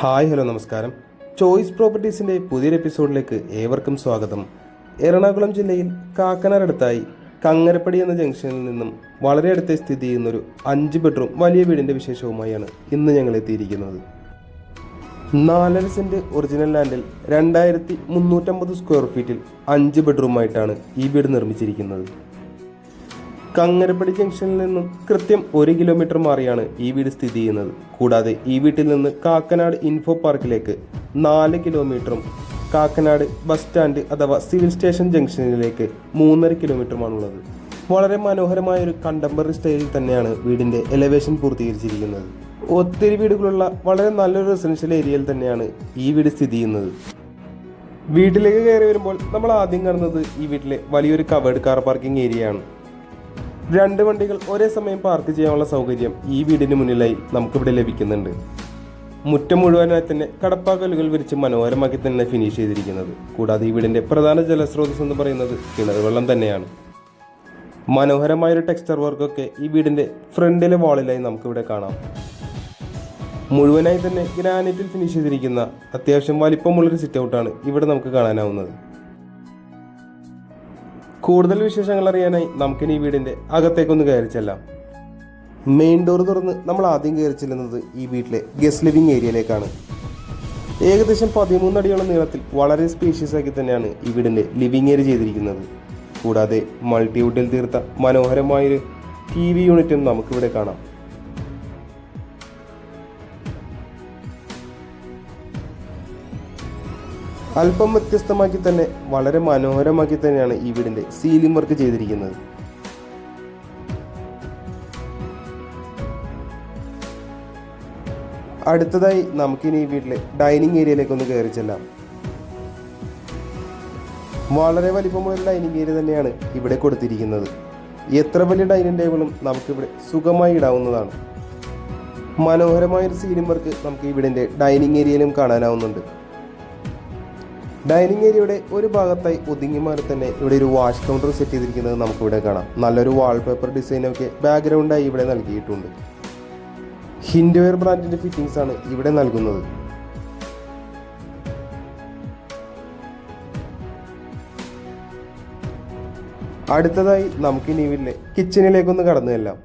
Hello നമസ്കാരം. Choice പ്രോപ്പർട്ടീസിൻ്റെ പുതിയൊരു എപ്പിസോഡിലേക്ക് ഏവർക്കും സ്വാഗതം. എറണാകുളം ജില്ലയിൽ കാക്കനാടടുത്തായി കങ്ങരപ്പടി എന്ന ജംഗ്ഷനിൽ നിന്നും വളരെ അടുത്ത് സ്ഥിതി ചെയ്യുന്നൊരു 5 ബെഡ്റൂം വലിയ വീടിൻ്റെ വിശേഷവുമായാണ് ഇന്ന് ഞങ്ങൾ എത്തിയിരിക്കുന്നത്. 4.5 സെൻറ്റ് ഒറിജിനൽ ലാൻഡിൽ 2350 സ്ക്വയർ ഫീറ്റിൽ 5 ബെഡ്റൂമായിട്ടാണ് ഈ വീട് നിർമ്മിച്ചിരിക്കുന്നത്. കങ്ങരപ്പടി ജംഗ്ഷനിൽ നിന്നും കൃത്യം 1 കിലോമീറ്റർ മാറിയാണ് ഈ വീട് സ്ഥിതി ചെയ്യുന്നത്. കൂടാതെ ഈ വീട്ടിൽ നിന്ന് കാക്കനാട് ഇൻഫോ പാർക്കിലേക്ക് 4 കിലോമീറ്ററും കാക്കനാട് ബസ് സ്റ്റാൻഡ് അഥവാ സിവിൽ സ്റ്റേഷൻ ജംഗ്ഷനിലേക്ക് 3.5 കിലോമീറ്ററുമാണുള്ളത്. വളരെ മനോഹരമായ ഒരു കണ്ടംപററി സ്റ്റൈലിൽ തന്നെയാണ് വീടിൻ്റെ എലവേഷൻ പൂർത്തീകരിച്ചിരിക്കുന്നത്. ഒത്തിരി വീടുകളുള്ള വളരെ നല്ലൊരു റെസിഡൻഷ്യൽ ഏരിയയിൽ തന്നെയാണ് ഈ വീട് സ്ഥിതി ചെയ്യുന്നത്. വീട്ടിലേക്ക് കയറി വരുമ്പോൾ നമ്മൾ ആദ്യം കാണുന്നത് ഈ വീട്ടിലെ വലിയൊരു കവേർഡ് കാർ പാർക്കിംഗ് ഏരിയയാണ്. 2 വണ്ടികൾ ഒരേ സമയം പാർക്ക് ചെയ്യാനുള്ള സൗകര്യം ഈ വീടിന് മുന്നിലായി നമുക്കിവിടെ ലഭിക്കുന്നുണ്ട്. മുറ്റം മുഴുവനായി തന്നെ കടപ്പാക്കല്ലുകൾ വിരിച്ച് മനോഹരമാക്കി തന്നെ ഫിനിഷ് ചെയ്തിരിക്കുന്നത്. കൂടാതെ ഈ വീടിൻ്റെ പ്രധാന ജലസ്രോതസ് എന്ന് പറയുന്നത് കിണർ വെള്ളം തന്നെയാണ്. മനോഹരമായൊരു ടെക്സ്ചർ വർക്കൊക്കെ ഈ വീടിൻ്റെ ഫ്രണ്ടിലെ വാളിലായി നമുക്കിവിടെ കാണാം. മുഴുവനായി തന്നെ ഗ്രാനൈറ്റിൽ ഫിനിഷ് ചെയ്തിരിക്കുന്ന അത്യാവശ്യം വലിപ്പമുള്ളൊരു സിറ്റ് ഔട്ടാണ് ഇവിടെ നമുക്ക് കാണാനാവുന്നത്. കൂടുതൽ വിശേഷങ്ങൾ അറിയാനായി നമുക്കിനി ഈ വീടിൻ്റെ അകത്തേക്കൊന്ന് കയറി ചെല്ലാം. മെയിൻ ഡോർ തുറന്ന് നമ്മൾ ആദ്യം കയറി ചെല്ലുന്നത് ഈ വീട്ടിലെ ഗസ്റ്റ് ലിവിംഗ് ഏരിയയിലേക്കാണ്. ഏകദേശം 13 അടിയോളം നീളത്തിൽ വളരെ സ്പേഷ്യസ് ആക്കി തന്നെയാണ് ഈ വീടിൻ്റെ ലിവിംഗ് ഏരിയ ചെയ്തിരിക്കുന്നത്. കൂടാതെ മൾട്ടിവുഡിൽ തീർത്ത മനോഹരമായൊരു TV യൂണിറ്റും നമുക്കിവിടെ കാണാം. അല്പം വ്യത്യസ്തമാക്കി തന്നെ വളരെ മനോഹരമാക്കി തന്നെയാണ് ഈ വീടിൻ്റെ സീലിംഗ് വർക്ക് ചെയ്തിരിക്കുന്നത്. അടുത്തതായി നമുക്കിനി ഈ വീട്ടിലെ ഡൈനിങ് ഏരിയയിലേക്ക് ഒന്ന് കയറി ചെല്ലാം. വളരെ വലിപ്പമുള്ള ഡൈനിങ് ഏരിയ തന്നെയാണ് ഇവിടെ കൊടുത്തിരിക്കുന്നത്. എത്ര വലിയ ഡൈനിങ് ടേബിളും നമുക്കിവിടെ സുഖമായി ഇടാവുന്നതാണ്. മനോഹരമായൊരു സീലിംഗ് വർക്ക് നമുക്ക് ഈ വീടിൻ്റെ ഡൈനിങ് ഏരിയയിലും കാണാനാവുന്നുണ്ട്. ഡൈനിങ് ഏരിയയുടെ ഒരു ഭാഗത്തായി ഒതുങ്ങി മാറി തന്നെ ഇവിടെ ഒരു വാഷ് കൗണ്ടർ സെറ്റ് ചെയ്തിരിക്കുന്നത് നമുക്കിവിടെ കാണാം. നല്ലൊരു വാൾപേപ്പർ ഡിസൈനൊക്കെ ബാക്ക്ഗ്രൗണ്ടായി ഇവിടെ നൽകിയിട്ടുണ്ട്. ഹിൻഡ്വെയർ ബ്രാൻഡിൻ്റെ ഫിറ്റിംഗ്സ് ആണ് ഇവിടെ നൽകുന്നത്. അടുത്തതായി നമുക്കിനി വീട്ടിലെ കിച്ചണിലേക്കൊന്ന് കടന്നു ചെല്ലാം.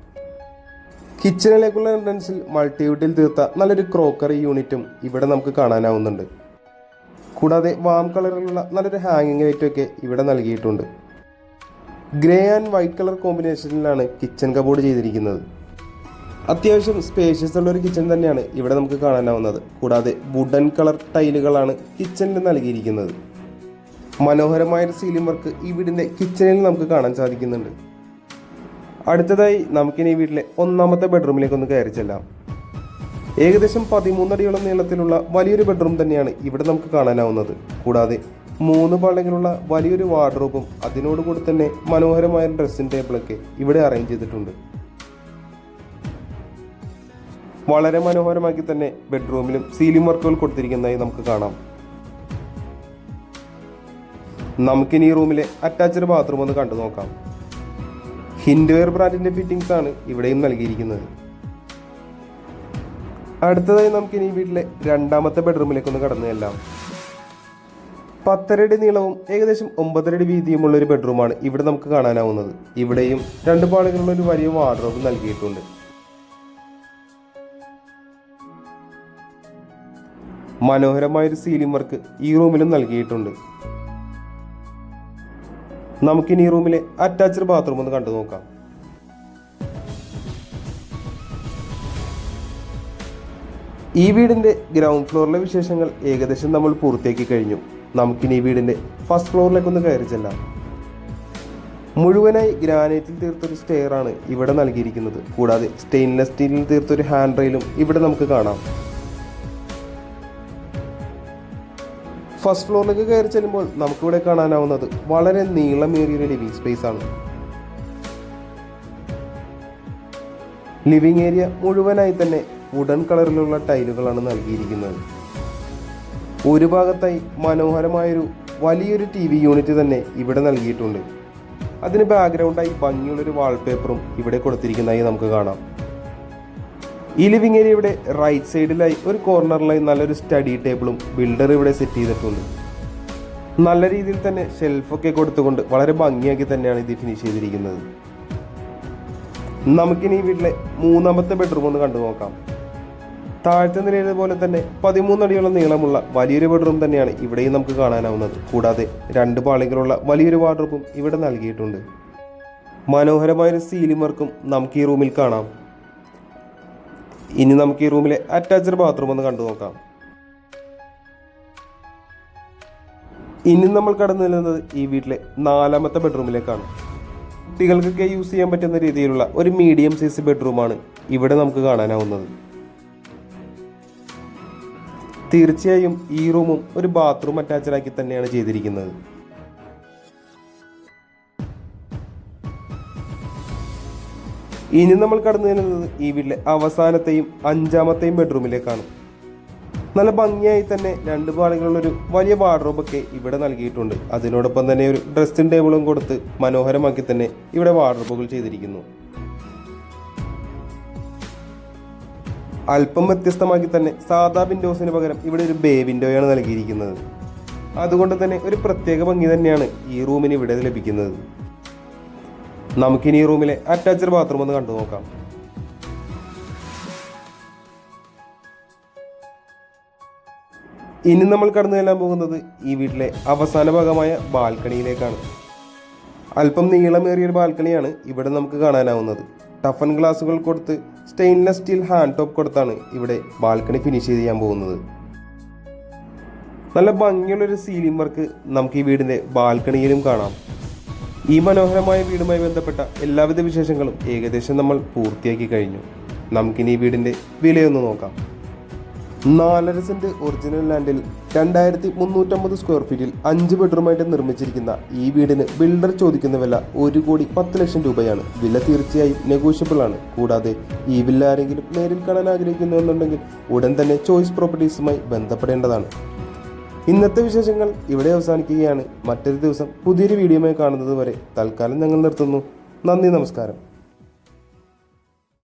കിച്ചണിലേക്കുള്ള എൻട്രൻസിൽ മൾട്ടിവുഡിൽ തീർത്ത നല്ലൊരു ക്രോക്കറി യൂണിറ്റും ഇവിടെ നമുക്ക് കാണാനാവുന്നുണ്ട്. കൂടാതെ വാം കളറിലുള്ള നല്ലൊരു ഹാങ്ങിങ് ലൈറ്റൊക്കെ ഇവിടെ നൽകിയിട്ടുണ്ട്. ഗ്രേ ആൻഡ് വൈറ്റ് കളർ കോമ്പിനേഷനിലാണ് കിച്ചൺ കബോർഡ് ചെയ്തിരിക്കുന്നത്. അത്യാവശ്യം സ്പേഷ്യസ് ഉള്ളൊരു കിച്ചൺ തന്നെയാണ് ഇവിടെ നമുക്ക് കാണാനാവുന്നത്. കൂടാതെ വുഡൻ കളർ ടൈലുകളാണ് കിച്ചണിൽ നൽകിയിരിക്കുന്നത്. മനോഹരമായൊരു സീലിംഗ് വർക്ക് ഈ വീടിൻ്റെ കിച്ചണിൽ നമുക്ക് കാണാൻ സാധിക്കുന്നുണ്ട്. അടുത്തതായി നമുക്കിനി ഈ വീട്ടിലെ 1ാമത്തെ ബെഡ്റൂമിലേക്കൊന്ന് കയറി ചെല്ലാം. ഏകദേശം 13 അടിയോളം നീളത്തിലുള്ള വലിയൊരു ബെഡ്റൂം തന്നെയാണ് ഇവിടെ നമുക്ക് കാണാനാവുന്നത്. കൂടാതെ 3 പാളികളുള്ള വലിയൊരു വാർഡ്രോബും അതിനോടുകൂടി തന്നെ മനോഹരമായ ഡ്രസ്സിംഗ് ടേബിളൊക്കെ ഇവിടെ അറേഞ്ച് ചെയ്തിട്ടുണ്ട്. വളരെ മനോഹരമാക്കി തന്നെ ബെഡ്റൂമിലും സീലിംഗ് വർക്കുകൾ കൊടുത്തിരിക്കുന്നതായി നമുക്ക് കാണാം. നമുക്കിനി ഈ റൂമിലെ അറ്റാച്ച്ഡ് ബാത്റൂം ഒന്ന് കണ്ടു നോക്കാം. ഹിൻഡ്വെയർ ബ്രാൻഡിൻ്റെ ഫിറ്റിംഗ്സ് ആണ് ഇവിടെയും നൽകിയിരിക്കുന്നത്. അടുത്തതായി നമുക്കിനി ഈ വീട്ടിലെ 2ാമത്തെ ബെഡ്റൂമിലേക്കൊന്ന് കടന്നു ചെല്ലാം. 10.5 അടി നീളവും ഏകദേശം 9.5 അടി വീതിയുമുള്ള ഒരു ബെഡ്റൂമാണ് ഇവിടെ നമുക്ക് കാണാനാവുന്നത്. ഇവിടെയും 2 പാളികളുള്ള ഒരു വലിയ വാർഡ്രോബ് നൽകിയിട്ടുണ്ട്. മനോഹരമായൊരു സീലിംഗ് വർക്ക് ഈ റൂമിലും നൽകിയിട്ടുണ്ട്. നമുക്കിനി ഈ റൂമിലെ അറ്റാച്ച്ഡ് ബാത്റൂം ഒന്ന് കണ്ടു നോക്കാം. ഈ വീടിൻ്റെ ഗ്രൗണ്ട് ഫ്ലോറിലെ വിശേഷങ്ങൾ ഏകദേശം നമ്മൾ പൂർത്തിയാക്കി കഴിഞ്ഞു. നമുക്കിനി ഈ വീടിൻ്റെ ഫസ്റ്റ് ഫ്ലോറിലേക്കൊന്ന് കയറി ചെല്ലാം. മുഴുവനായി ഗ്രാനൈറ്റിൽ തീർത്തൊരു സ്റ്റെയർ ആണ് ഇവിടെ നൽകിയിരിക്കുന്നത്. കൂടാതെ സ്റ്റെയിൻലെസ് സ്റ്റീലിൽ തീർത്തൊരു ഹാൻഡ് റെയിലും ഇവിടെ നമുക്ക് കാണാം. ഫസ്റ്റ് ഫ്ലോറിലേക്ക് കയറി ചെല്ലുമ്പോൾ നമുക്കിവിടെ കാണാനാവുന്നത് വളരെ നീളമേറിയൊരു ലിവിംഗ് സ്പേസ് ആണ്. ലിവിംഗ് ഏരിയ മുഴുവനായി തന്നെ വുഡൻ കളറിലുള്ള ടൈലുകളാണ് നൽകിയിരിക്കുന്നത്. ഒരു ഭാഗത്തായി മനോഹരമായൊരു വലിയൊരു TV യൂണിറ്റ് തന്നെ ഇവിടെ നൽകിയിട്ടുണ്ട്. അതിന് ബാക്ക്ഗ്രൗണ്ടായി ഭംഗിയുള്ളൊരു വാൾപേപ്പറും ഇവിടെ കൊടുത്തിരിക്കുന്നതായി നമുക്ക് കാണാം. ഈ ലിവിംഗ് ഏരിയയുടെ റൈറ്റ് സൈഡിലായി ഒരു കോർണറിലായി നല്ലൊരു സ്റ്റഡി ടേബിളും ബിൽഡർ ഇവിടെ സെറ്റ് ചെയ്തിട്ടുണ്ട്. നല്ല രീതിയിൽ തന്നെ ഷെൽഫൊക്കെ കൊടുത്തുകൊണ്ട് വളരെ ഭംഗിയാക്കി തന്നെയാണ് ഇത് ഫിനിഷ് ചെയ്തിരിക്കുന്നത്. നമുക്കിനി ഈ വീട്ടിലെ മൂന്നാമത്തെ ബെഡ്റൂം ഒന്ന് കണ്ടു നോക്കാം. താഴത്തെ നിലയിലെ പോലെ തന്നെ 13 അടിയോളം നീളമുള്ള വലിയൊരു ബെഡ്റൂം തന്നെയാണ് ഇവിടെയും നമുക്ക് കാണാനാവുന്നത്. കൂടാതെ 2 പാളികളുള്ള വലിയൊരു വാർഡ്രോബും ഇവിടെ നൽകിയിട്ടുണ്ട്. മനോഹരമായൊരു സീലിംഗ് വർക്കും നമുക്ക് ഈ റൂമിൽ കാണാം. ഇനി നമുക്ക് ഈ റൂമിലെ അറ്റാച്ച്ഡ് ബാത്റൂം ഒന്ന് കണ്ടു നോക്കാം. ഇനി നമ്മൾ കടന്നു ചെല്ലുന്നത് ഈ വീട്ടിലെ 4ാമത്തെ ബെഡ്റൂമിലേക്കാണ്. കുട്ടികൾക്കൊക്കെ യൂസ് ചെയ്യാൻ പറ്റുന്ന രീതിയിലുള്ള ഒരു മീഡിയം സൈസ് ബെഡ്റൂമാണ് ഇവിടെ നമുക്ക് കാണാനാവുന്നത്. തീർച്ചയായും ഈ റൂമും ഒരു ബാത്റൂം അറ്റാച്ച്ഡ് ആക്കി തന്നെയാണ് ചെയ്തിരിക്കുന്നത്. ഇനി നമ്മൾ കടന്നു ചെല്ലുന്നത് ഈ വീട്ടിലെ അവസാനത്തെയും 5ാമത്തെയും ബെഡ്റൂമിലേക്കാണ്. നല്ല ഭംഗിയായി തന്നെ 2 പാളികളുള്ളൊരു വലിയ വാർഡ്രോബൊക്കെ ഇവിടെ നൽകിയിട്ടുണ്ട്. അതിനോടൊപ്പം തന്നെ ഒരു ഡ്രസ്സിംഗ് ടേബിളും കൊടുത്ത് മനോഹരമാക്കി തന്നെ ഇവിടെ വാർഡ്രോബുകൾ ചെയ്തിരിക്കുന്നു. അല്പം വ്യത്യസ്തമാക്കി തന്നെ സാധാ വിൻഡോസിന് പകരം ഇവിടെ ഒരു ബേ വിൻഡോയാണ് നൽകിയിരിക്കുന്നത്. അതുകൊണ്ട് തന്നെ ഒരു പ്രത്യേക ഭംഗി തന്നെയാണ് ഈ റൂമിന് ഇവിടെ ലഭിക്കുന്നത്. നമുക്കിനി ഈ റൂമിലെ അറ്റാച്ച്ഡ് ബാത്റൂം ഒന്ന് കണ്ടു നോക്കാം. ഇനി നമ്മൾ കടന്നു ചെല്ലാൻ പോകുന്നത് ഈ വീട്ടിലെ അവസാന ഭാഗമായ ബാൽക്കണിയിലേക്കാണ്. അല്പം നീളമേറിയൊരു ബാൽക്കണിയാണ് ഇവിടെ നമുക്ക് കാണാനാവുന്നത്. ടഫൻ ഗ്ലാസുകൾ കൊടുത്ത് സ്റ്റെയിൻലെസ് സ്റ്റീൽ ഹാൻഡ് ടോപ്പ് കൊടുത്താണ് ഇവിടെ ബാൽക്കണി ഫിനിഷ് ചെയ്യാൻ പോകുന്നത്. നല്ല ഭംഗിയുള്ളൊരു സീലിംഗ് വർക്ക് നമുക്ക് ഈ വീടിൻ്റെ ബാൽക്കണിയിലും കാണാം. ഈ മനോഹരമായ വീടുമായി ബന്ധപ്പെട്ട എല്ലാവിധ വിശേഷങ്ങളും ഏകദേശം നമ്മൾ പൂർത്തിയാക്കി കഴിഞ്ഞു. നമുക്കിനി ഈ വീടിൻ്റെ വിലയൊന്ന് നോക്കാം. 4.5 സെന്റ് ഒറിജിനൽ ലാൻഡിൽ 2350 സ്ക്വയർ ഫീറ്റിൽ 5 ബെഡ്റൂമായിട്ട് നിർമ്മിച്ചിരിക്കുന്ന ഈ വീടിന് ബിൽഡർ ചോദിക്കുന്ന വില 1,10,00,000 രൂപയാണ്. വില തീർച്ചയായും നെഗോഷ്യബിൾ ആണ്. കൂടാതെ ഈ വില്ല ആരെങ്കിലും നേരിൽ കാണാൻ ആഗ്രഹിക്കുന്നുണ്ടെങ്കിൽ ഉടൻ തന്നെ ചോയ്സ് പ്രോപ്പർട്ടീസുമായി ബന്ധപ്പെടേണ്ടതാണ്. ഇന്നത്തെ വിശേഷങ്ങൾ ഇവിടെ അവസാനിക്കുകയാണ്. മറ്റൊരു ദിവസം പുതിയൊരു വീഡിയോയുമായി കാണുന്നത് വരെ തൽക്കാലം ഞങ്ങൾ നിർത്തുന്നു. നന്ദി, നമസ്കാരം.